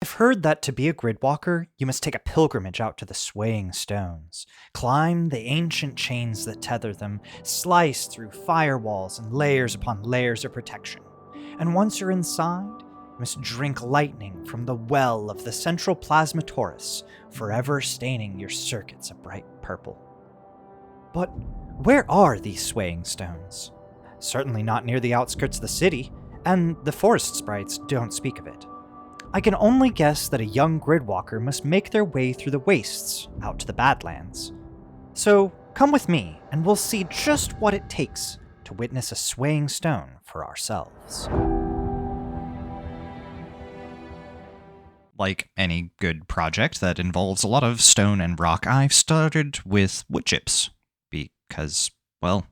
I've heard that to be a gridwalker, you must take a pilgrimage out to the swaying stones, climb the ancient chains that tether them, slice through firewalls and layers upon layers of protection. And once you're inside, you must drink lightning from the well of the central plasma torus, forever staining your circuits a bright purple. But where are these swaying stones? Certainly not near the outskirts of the city, and the forest sprites don't speak of it. I can only guess that a young gridwalker must make their way through the wastes out to the Badlands. So come with me, and we'll see just what it takes to witness a swaying stone for ourselves. Like any good project that involves a lot of stone and rock, I've started with Woodchips because, well,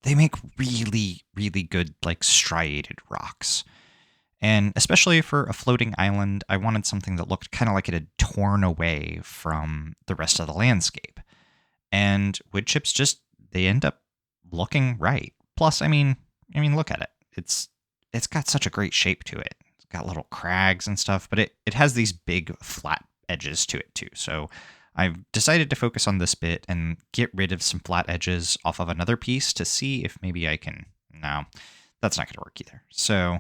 they make really, really good, striated rocks. And especially for a floating island, I wanted something that looked kind of like it had torn away from the rest of the landscape. And Woodchips they end up looking right. Plus, I mean, look at it. It's got such a great shape to it. It's got little crags and stuff, but it has these big flat edges to it too. So I've decided to focus on this bit and get rid of some flat edges off of another piece to see if maybe I can... No, that's not going to work either. So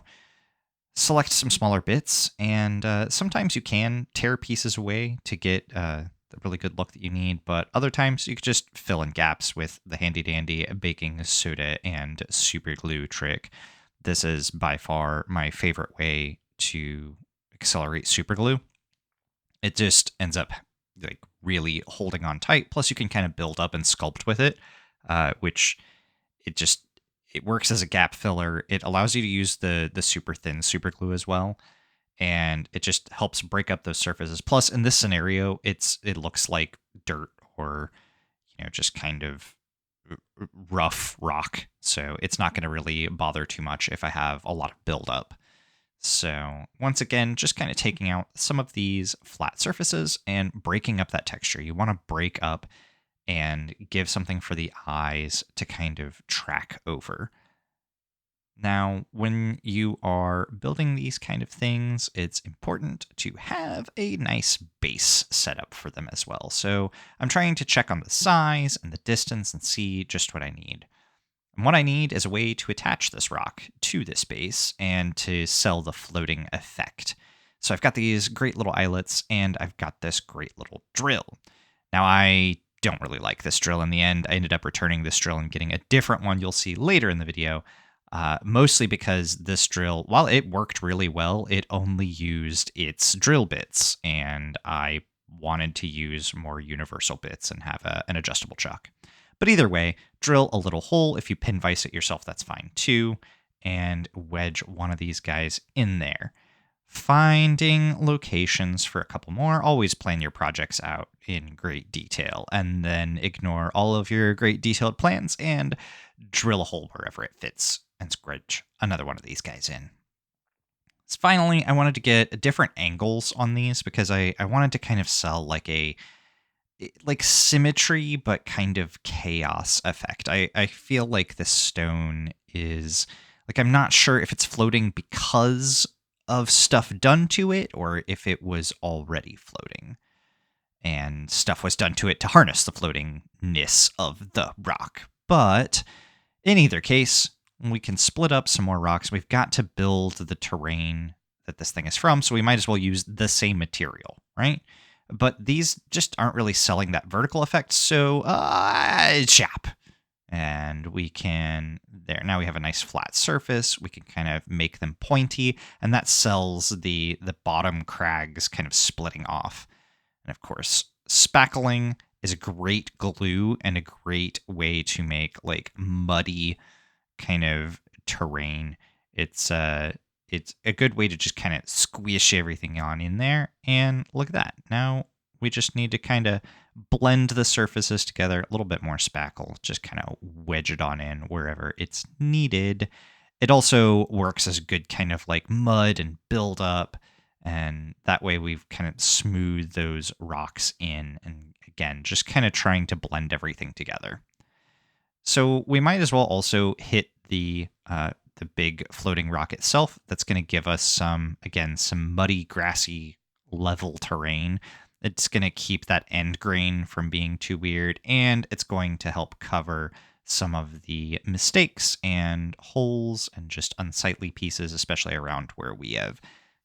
select some smaller bits, and sometimes you can tear pieces away to get the really good look that you need, but other times you could just fill in gaps with the handy-dandy baking soda and super glue trick. This is by far my favorite way to accelerate super glue. It just ends up really holding on tight, plus you can kind of build up and sculpt with it, which it works as a gap filler. It allows you to use the super thin super glue as well, and it just helps break up those surfaces. Plus, in this scenario, it looks like dirt or just kind of rough rock, so it's not going to really bother too much if I have a lot of buildup. So once again, just kind of taking out some of these flat surfaces and breaking up that texture. You want to break up and give something for the eyes to kind of track over. Now, when you are building these kind of things, it's important to have a nice base set up for them as well. So I'm trying to check on the size and the distance and see just what I need. And what I need is a way to attach this rock to this base and to sell the floating effect. So I've got these great little eyelets, and I've got this great little drill. Now, I don't really like this drill in the end. I ended up returning this drill and getting a different one you'll see later in the video, mostly because this drill, while it worked really well, it only used its drill bits, and I wanted to use more universal bits and have an adjustable chuck. But either way, drill a little hole. If you pin vise it yourself, that's fine too, and wedge one of these guys in there. Finding locations for a couple more. Always plan your projects out in great detail, and then ignore all of your great detailed plans and drill a hole wherever it fits and scratch another one of these guys in. So finally, I wanted to get different angles on these because I wanted to kind of sell like symmetry but kind of chaos effect. I feel like this stone is I'm not sure if it's floating because of stuff done to it or if it was already floating and stuff was done to it to harness the floatingness of the rock. But in either case, we can split up some more rocks. We've got to build the terrain that this thing is from, so we might as well use the same material, right? But these just aren't really selling that vertical effect, so chap. And we can, there, now we have a nice flat surface. We can kind of make them pointy, and that sells the bottom crags kind of splitting off. And of course, spackling is a great glue and a great way to make muddy kind of terrain. It's a good way to just kind of squish everything on in there. And look at that. Now we just need to kind of blend the surfaces together, a little bit more spackle, just kind of wedge it on in wherever it's needed. It also works as a good kind of mud and build up. And that way we've kind of smoothed those rocks in. And again, just kind of trying to blend everything together. So we might as well also hit the big floating rock itself. That's going to give us some muddy, grassy level terrain. It's going to keep that end grain from being too weird, and it's going to help cover some of the mistakes and holes and just unsightly pieces, especially around where we have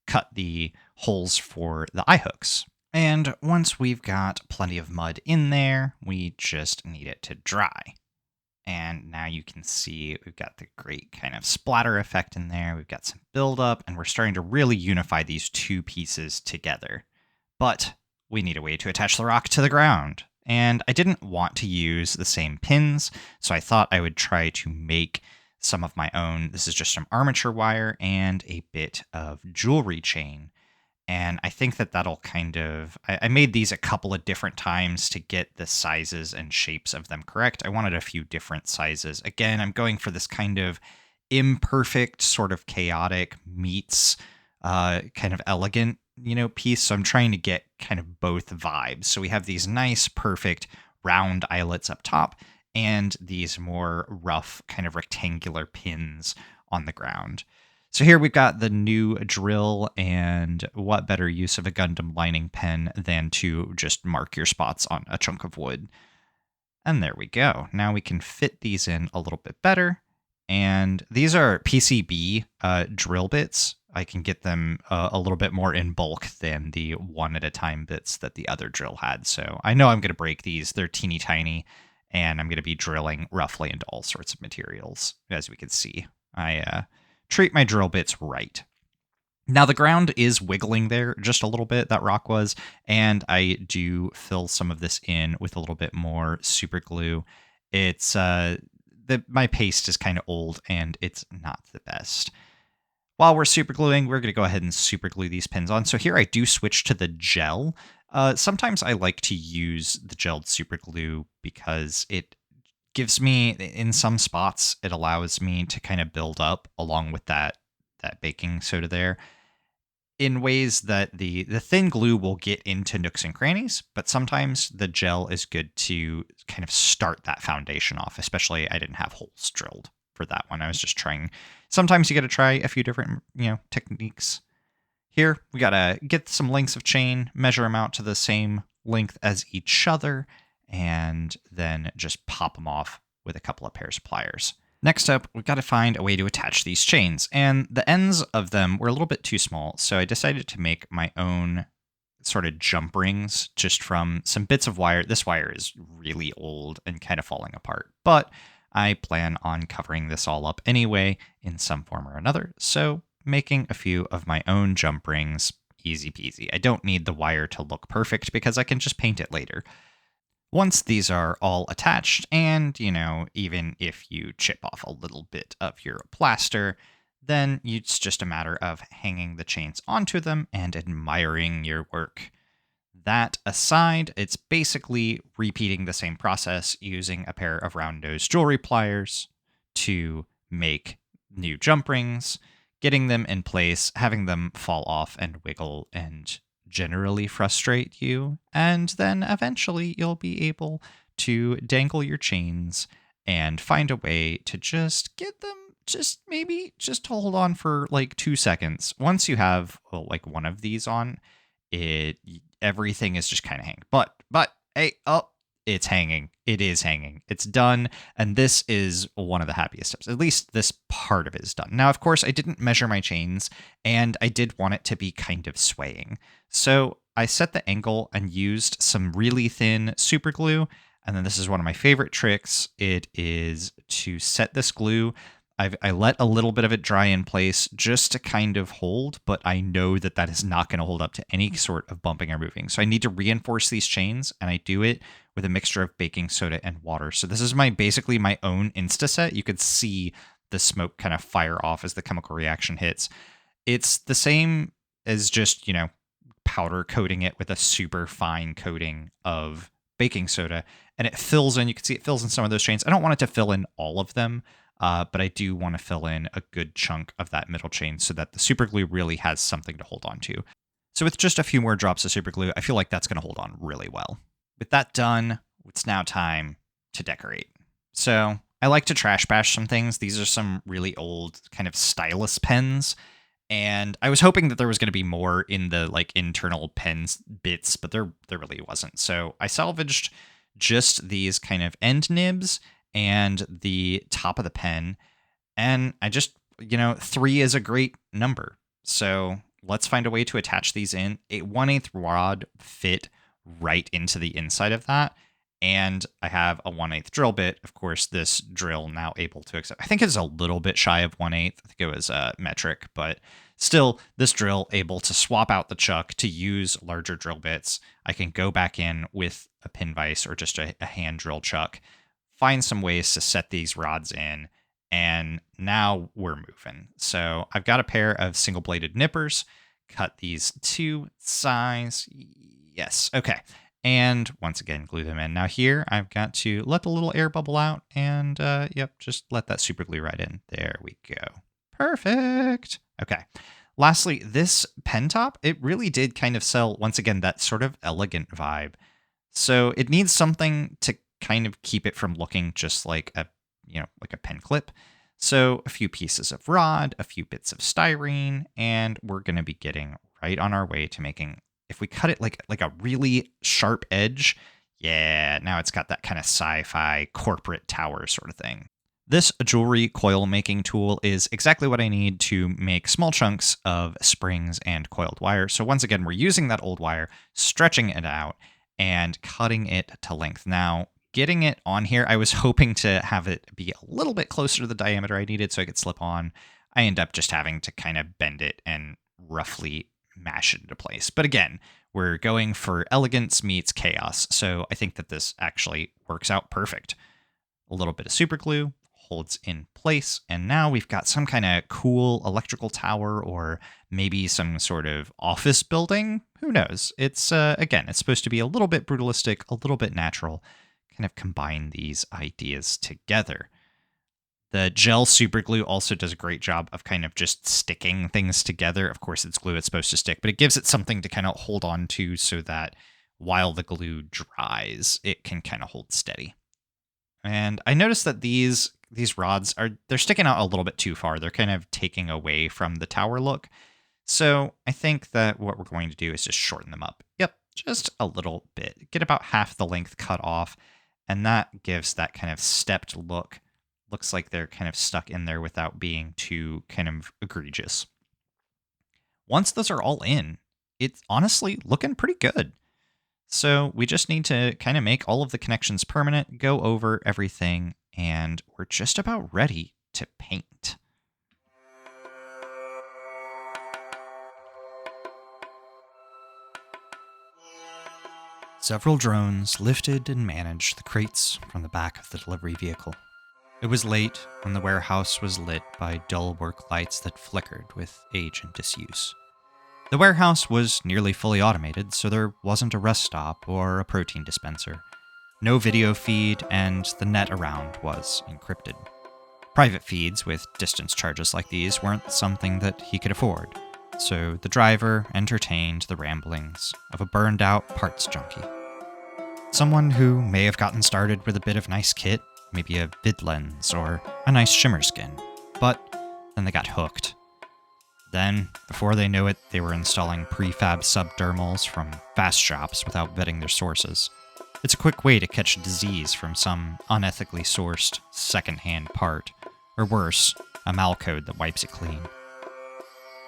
cut the holes for the eye hooks. And once we've got plenty of mud in there, we just need it to dry. And now you can see we've got the great kind of splatter effect in there. We've got some buildup, and we're starting to really unify these two pieces together. But we need a way to attach the rock to the ground. And I didn't want to use the same pins, so I thought I would try to make some of my own. This is just some armature wire and a bit of jewelry chain. And I think that that'll kind of... I made these a couple of different times to get the sizes and shapes of them correct. I wanted a few different sizes. Again, I'm going for this kind of imperfect, sort of chaotic meets kind of elegant, piece. So I'm trying to get kind of both vibes. So we have these nice, perfect round eyelets up top and these more rough kind of rectangular pins on the ground. So here we've got the new drill, and what better use of a Gundam lining pen than to just mark your spots on a chunk of wood. And there we go. Now we can fit these in a little bit better. And these are PCB drill bits. I can get them a little bit more in bulk than the one at a time bits that the other drill had. So I know I'm going to break these. They're teeny tiny, and I'm going to be drilling roughly into all sorts of materials, as we can see. I treat my drill bits right. Now the ground is wiggling there just a little bit, that rock was, and I do fill some of this in with a little bit more super glue. It's my paste is kind of old and it's not the best. While we're super gluing, we're going to go ahead and super glue these pins on. So here I do switch to the gel. Sometimes I like to use the gelled super glue because it gives me, in some spots, it allows me to kind of build up along with that baking soda there in ways that the thin glue will get into nooks and crannies, but sometimes the gel is good to kind of start that foundation off, especially I didn't have holes drilled for that one. I was just trying. Sometimes you got to try a few different, techniques. Here, we got to get some lengths of chain, measure them out to the same length as each other, and then just pop them off with a couple of pairs of pliers. Next up, we've got to find a way to attach these chains, and the ends of them were a little bit too small, so I decided to make my own sort of jump rings just from some bits of wire. This wire is really old and kind of falling apart, but I plan on covering this all up anyway in some form or another, so making a few of my own jump rings, easy peasy. I don't need the wire to look perfect because I can just paint it later. Once these are all attached, and, even if you chip off a little bit of your plaster, then it's just a matter of hanging the chains onto them and admiring your work. That aside, it's basically repeating the same process using a pair of round-nosed jewelry pliers to make new jump rings, getting them in place, having them fall off and wiggle and generally frustrate you, and then eventually you'll be able to dangle your chains and find a way to just get them just hold on for like 2 seconds. Once you have like one of these on, everything is just kind of hanging. But hey, it's hanging. It is hanging. It's done. And this is one of the happiest steps. At least this part of it is done. Now, of course, I didn't measure my chains, and I did want it to be kind of swaying. So I set the angle and used some really thin super glue. And then this is one of my favorite tricks. It is to set this glue. I let a little bit of it dry in place just to kind of hold, but I know that is not going to hold up to any sort of bumping or moving. So I need to reinforce these chains, and I do it with a mixture of baking soda and water. So this is basically my own Instaset. You could see the smoke kind of fire off as the chemical reaction hits. It's the same as just, powder coating it with a super fine coating of baking soda, and it fills in. You can see it fills in some of those chains. I don't want it to fill in all of them. But I do want to fill in a good chunk of that middle chain so that the super glue really has something to hold on to. So with just a few more drops of super glue, I feel like that's going to hold on really well. With that done, it's now time to decorate. So I like to trash bash some things. These are some really old kind of stylus pens, And I was hoping that there was going to be more in the like internal pen bits, but there really wasn't. So I salvaged just these kind of end nibs and the top of the pen. And I just, 3 is a great number. So let's find a way to attach these in. A 1/8 rod fit right into the inside of that. And I have a 1/8 drill bit. Of course, this drill now able to accept. I think it's a little bit shy of 1/8. I think it was metric, but still, this drill able to swap out the chuck to use larger drill bits. I can go back in with a pin vise or just a hand drill chuck, find some ways to set these rods in, and now we're moving. So I've got a pair of single bladed nippers. Cut these to size. Yes, okay. And once again, glue them in. Now here, I've got to let the little air bubble out and, just let that super glue right in. There we go. Perfect. Okay. Lastly, this pen top, it really did kind of sell, once again, that sort of elegant vibe. So it needs something to kind of keep it from looking just like a pen clip. So a few pieces of rod, a few bits of styrene, and we're going to be getting right on our way to making, if we cut it like a really sharp edge, yeah, now it's got that kind of sci-fi corporate tower sort of thing. This jewelry coil making tool is exactly what I need to make small chunks of springs and coiled wire. So once again, we're using that old wire, stretching it out, and cutting it to length. Now, getting it on here, I was hoping to have it be a little bit closer to the diameter I needed so I could slip on. I end up just having to kind of bend it and roughly mash it into place. But again, we're going for elegance meets chaos, so I think that this actually works out perfect. A little bit of super glue holds in place, and now we've got some kind of cool electrical tower or maybe some sort of office building. Who knows? It's, again, it's supposed to be a little bit brutalistic, a little bit natural, kind of combine these ideas together. The gel super glue also does a great job of kind of just sticking things together. Of course, it's glue, it's supposed to stick, but it gives it something to kind of hold on to so that while the glue dries, it can kind of hold steady. And I noticed that these rods they're sticking out a little bit too far. They're kind of taking away from the tower look. So I think that what we're going to do is just shorten them up. Yep, just a little bit. Get about half the length cut off, and that gives that kind of stepped look. Looks like they're kind of stuck in there without being too kind of egregious. Once those are all in, it's honestly looking pretty good. So we just need to kind of make all of the connections permanent, go over everything, and we're just about ready to paint. Several drones lifted and managed the crates from the back of the delivery vehicle. It was late when the warehouse was lit by dull work lights that flickered with age and disuse. The warehouse was nearly fully automated, so there wasn't a rest stop or a protein dispenser. No video feed, and the net around was encrypted. Private feeds with distance charges like these weren't something that he could afford, so the driver entertained the ramblings of a burned-out parts junkie. Someone who may have gotten started with a bit of nice kit, maybe a vid lens or a nice shimmer skin, but then they got hooked. Then, before they knew it, they were installing prefab subdermals from fast shops without vetting their sources. It's a quick way to catch disease from some unethically sourced second-hand part, or worse, a malcode that wipes it clean.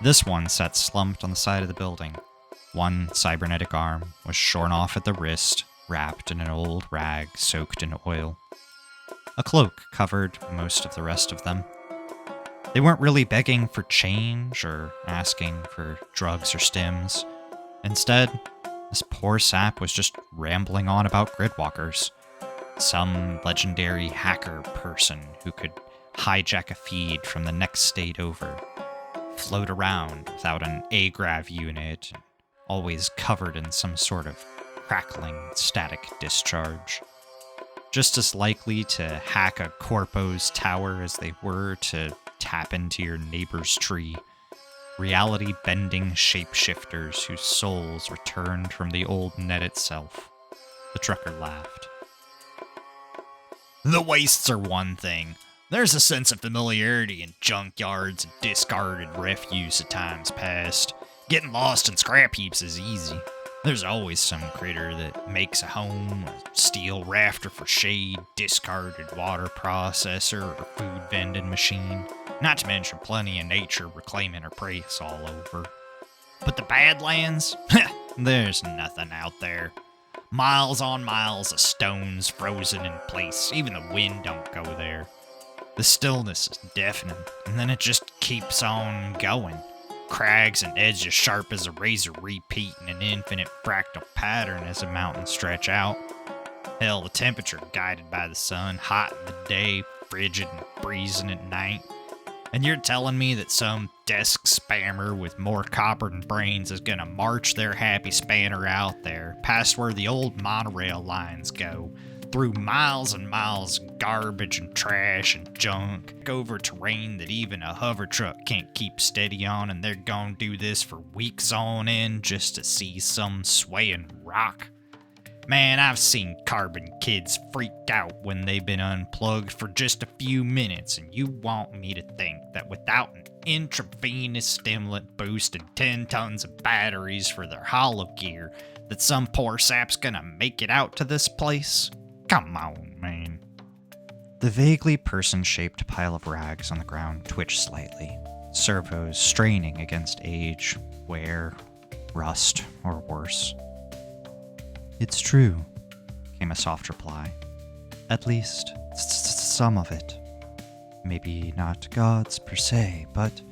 This one sat slumped on the side of the building. One cybernetic arm was shorn off at the wrist, wrapped in an old rag soaked in oil. A cloak covered most of the rest of them. They weren't really begging for change or asking for drugs or stims. Instead, this poor sap was just rambling on about gridwalkers. Some legendary hacker person who could hijack a feed from the next state over, float around without an A-grav unit, and always covered in some sort of crackling static discharge. Just as likely to hack a corpo's tower as they were to tap into your neighbor's tree. Reality-bending shapeshifters whose souls returned from the old net itself. The trucker laughed. The wastes are one thing. There's a sense of familiarity in junkyards and discarded refuse at times past. Getting lost in scrap heaps is easy. There's always some critter that makes a home, a steel rafter for shade, discarded water processor, or food vending machine. Not to mention plenty of nature reclaiming her place all over. But the Badlands? There's nothing out there. Miles on miles of stones frozen in place. Even the wind don't go there. The stillness is deafening, and then it just keeps on going. Crags and edges sharp as a razor repeat in an infinite fractal pattern as the mountains stretch out. Hell, the temperature guided by the sun, hot in the day, frigid and freezing at night. And you're telling me that some desk spammer with more copper than brains is gonna march their happy spanner out there, past where the old monorail lines go, through miles and miles of garbage and trash and junk, over terrain that even a hover truck can't keep steady on, and they're gonna do this for weeks on end just to see some swaying rock? Man, I've seen carbon kids freak out when they've been unplugged for just a few minutes, and you want me to think that without an intravenous stimulant boost and 10 tons of batteries for their hollow gear, that some poor sap's gonna make it out to this place? Come on, man. The vaguely person-shaped pile of rags on the ground twitched slightly, servos straining against age, wear, rust, or worse. "It's true," came a soft reply. "At least, some of it. Maybe not gods per se, but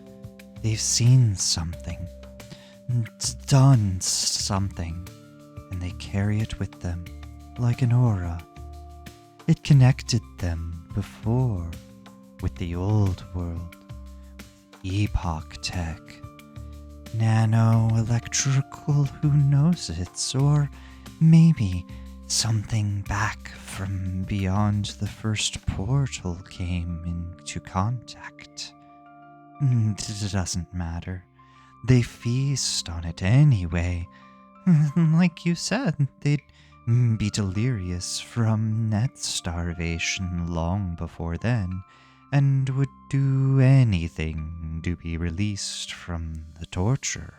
they've seen something, done something, and they carry it with them, like an aura. It connected them before with the old world, epoch tech, nano-electrical, who knows it, or maybe something back from beyond the first portal came into contact. It doesn't matter. They feast on it anyway. Like you said, they'd be delirious from net starvation long before then, and would do anything to be released from the torture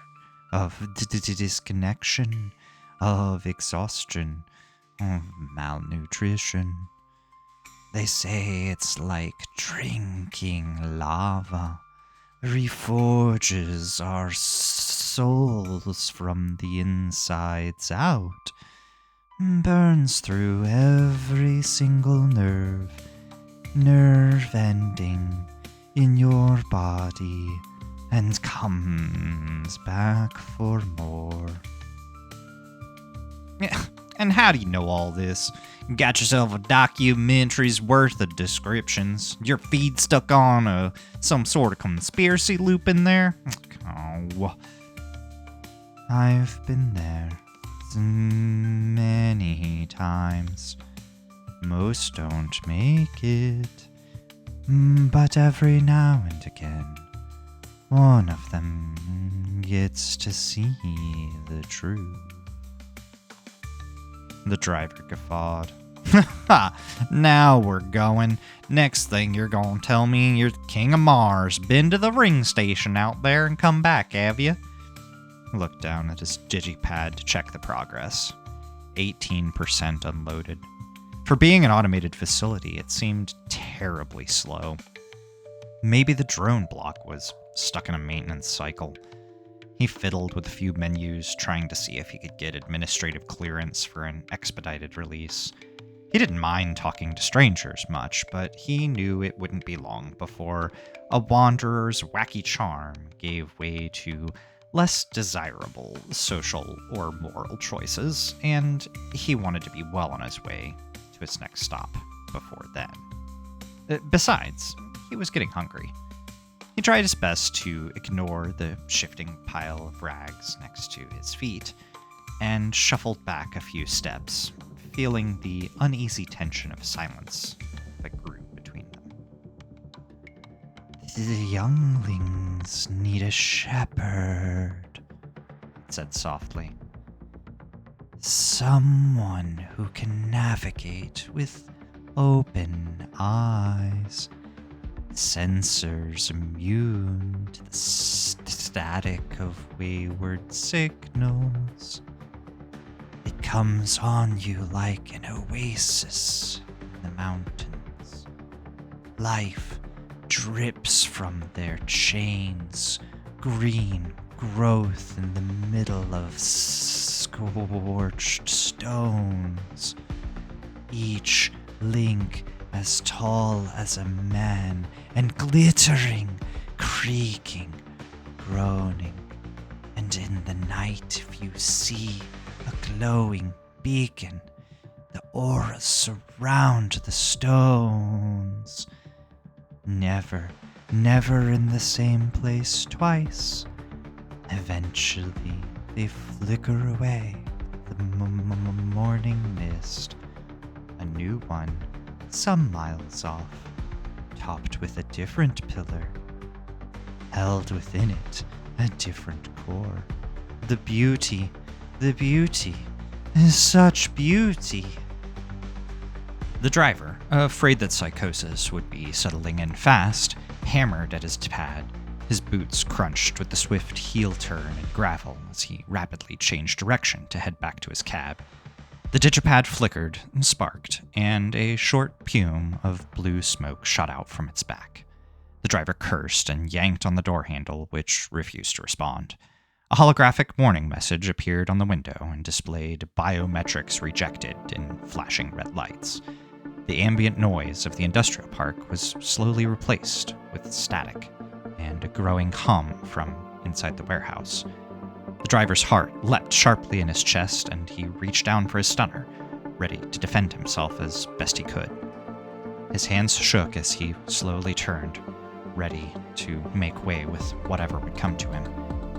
of disconnection, of exhaustion, of malnutrition. They say it's like drinking lava. Reforges our souls from the insides out. Burns through every single nerve ending in your body, and comes back for more." Yeah, and how do you know all this? You got yourself a documentary's worth of descriptions. Your feed stuck on some sort of conspiracy loop in there? Oh. I've been there many times. Most don't make it, but every now and again, one of them gets to see the truth. The driver guffawed. Ha! Now we're going. Next thing you're gonna tell me you're King of Mars. Been to the ring station out there and come back, have you? He looked down at his digipad to check the progress. 18% unloaded. For being an automated facility, it seemed terribly slow. Maybe the drone block was stuck in a maintenance cycle. He fiddled with a few menus, trying to see if he could get administrative clearance for an expedited release. He didn't mind talking to strangers much, but he knew it wouldn't be long before a wanderer's wacky charm gave way to less desirable social or moral choices, and he wanted to be well on his way to his next stop before then. Besides, he was getting hungry. He tried his best to ignore the shifting pile of rags next to his feet, and shuffled back a few steps, feeling the uneasy tension of silence that grew between them. "The younglings need a shepherd," it said softly. "Someone who can navigate with open eyes sensors immune to the static of wayward signals. It comes on you like an oasis in the mountains. Life drips from their chains, green growth in the middle of scorched stones. Each link as tall as a man, and glittering, creaking, groaning. And in the night, if you see a glowing beacon, the auras surround the stones. Never in the same place twice. Eventually, they flicker away, the morning mist. A new one, some miles off, topped with a different pillar. Held within it a different core. The beauty is such beauty. The driver, afraid that psychosis would be settling in fast, hammered at his pad. His boots crunched with the swift heel turn and gravel as he rapidly changed direction to head back to his cab. The digipad flickered and sparked, and a short pume of blue smoke shot out from its back. The driver cursed and yanked on the door handle, which refused to respond. A holographic warning message appeared on the window and displayed biometrics rejected in flashing red lights. The ambient noise of the industrial park was slowly replaced with static and a growing hum from inside the warehouse. The driver's heart leapt sharply in his chest, and he reached down for his stunner, ready to defend himself as best he could. His hands shook as he slowly turned, ready to make way with whatever would come to him,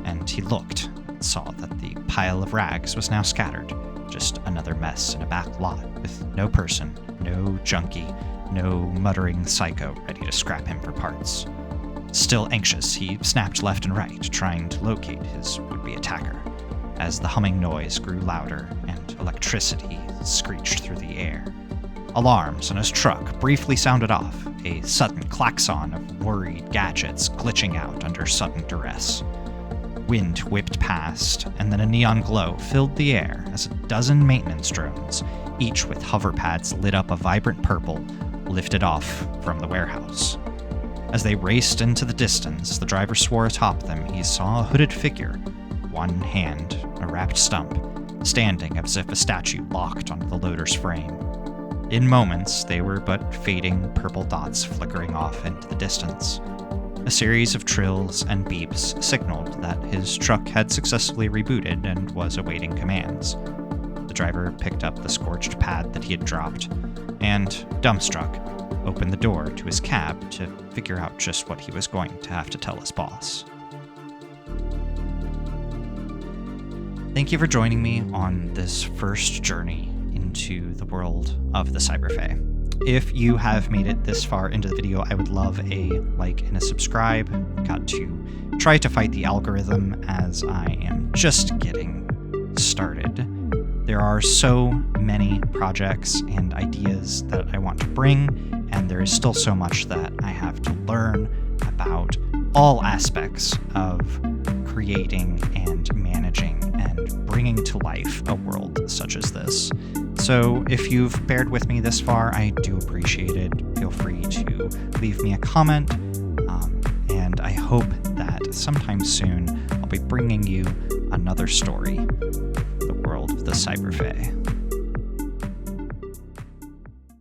and he looked and saw that the pile of rags was now scattered, just another mess in a back lot with no person, no junkie, no muttering psycho ready to scrap him for parts. Still anxious, he snapped left and right, trying to locate his would-be attacker, as the humming noise grew louder and electricity screeched through the air. Alarms on his truck briefly sounded off, a sudden klaxon of worried gadgets glitching out under sudden duress. Wind whipped past, and then a neon glow filled the air as a dozen maintenance drones, each with hover pads lit up a vibrant purple, lifted off from the warehouse. As they raced into the distance, the driver swore atop them he saw a hooded figure, one hand a wrapped stump, standing as if a statue locked onto the loader's frame. In moments, they were but fading purple dots flickering off into the distance. A series of trills and beeps signaled that his truck had successfully rebooted and was awaiting commands. The driver picked up the scorched pad that he had dropped, and, dumbstruck, opened the door to his cab to figure out just what he was going to have to tell his boss. Thank you for joining me on this first journey into the world of the CVBRFAE. If you have made it this far into the video, I would love a like and a subscribe. Got to try to fight the algorithm as I am just getting started. There are so many projects and ideas that I want to bring, and there is still so much that I have to learn about all aspects of creating and managing and bringing to life a world such as this. So if you've bared with me this far, I do appreciate it. Feel free to leave me a comment, and I hope that sometime soon I'll be bringing you another story, the world of the CVBRFAE.